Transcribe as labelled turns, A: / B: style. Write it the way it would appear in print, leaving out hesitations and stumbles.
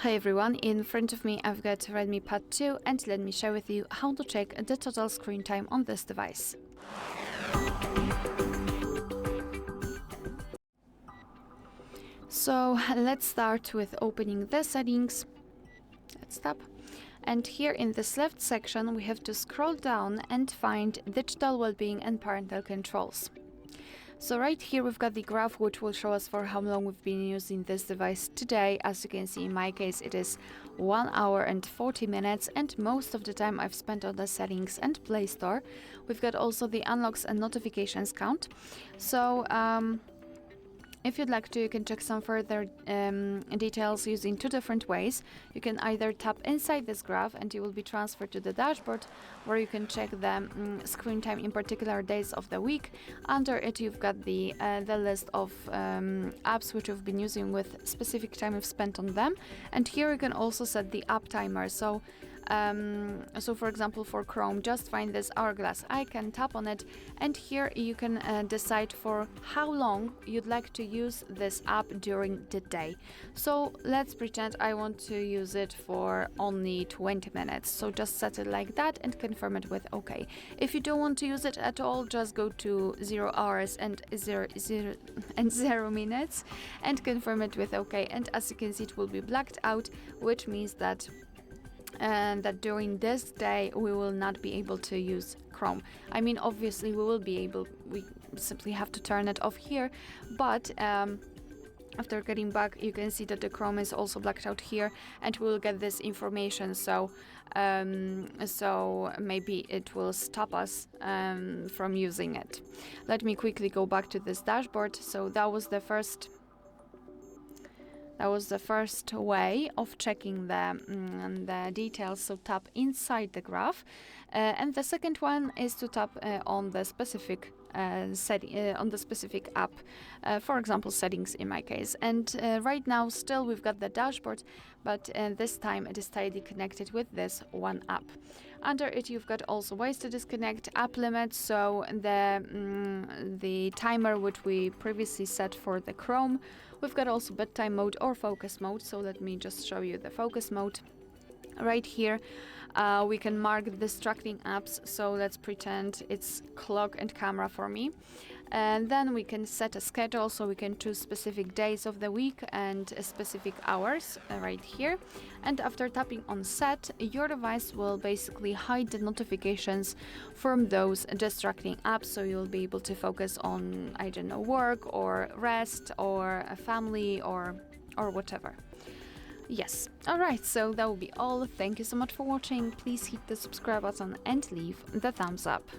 A: Hi everyone, in front of me I've got Redmi Pad 2 and let me share with you how to check the total screen time on this device. So let's start with opening the settings. Let's tap. And here in this left section we have to scroll down and find digital well-being and parental controls. So right here we've got the graph which will show us for how long we've been using this device today. As you can see, in my case it is 1 hour and 40 minutes and most of the time I've spent on the settings and Play Store. We've got also the unlocks and notifications count. So if you'd like to, you can check some further details using two different ways. You can either tap inside this graph and you will be transferred to the dashboard where you can check the screen time in particular days of the week. Under it you've got the list of apps which you've been using with specific time you've spent on them, and here you can also set the app timer. So for example, for Chrome, just find this hourglass icon, tap on it, and here you can decide for how long you'd like to use this app during the day. So let's pretend I want to use it for only 20 minutes. So just set it like that and confirm it with OK. If you don't want to use it at all, just go to 0 hours and 0 minutes and confirm it with OK. And as you can see, it will be blacked out, which means that during this day we will not be able to use Chrome. I mean, obviously we will be able, we simply have to turn it off here, but after getting back you can see that the Chrome is also blacked out here and we will get this information. So maybe it will stop us from using it. Let me quickly go back to this dashboard. So that was the first way of checking the details. So tap inside the graph, and the second one is to tap on the specific on the specific app, for example settings in my case. And right now still we've got the dashboard, but this time it is tightly connected with this one app. Under it you've got also ways to disconnect, app limits, so the timer which we previously set for the Chrome. We've got also bedtime mode or focus mode. So let me just show you the focus mode. Right here we can mark distracting apps, so let's pretend it's clock and camera for me. And then we can set a schedule, so we can choose specific days of the week and specific hours right here. And after tapping on set, your device will basically hide the notifications from those distracting apps, so you'll be able to focus on, I don't know, work or rest or a family or whatever. Yes, alright, so that will be all. Thank you so much for watching. Please hit the subscribe button and leave the thumbs up.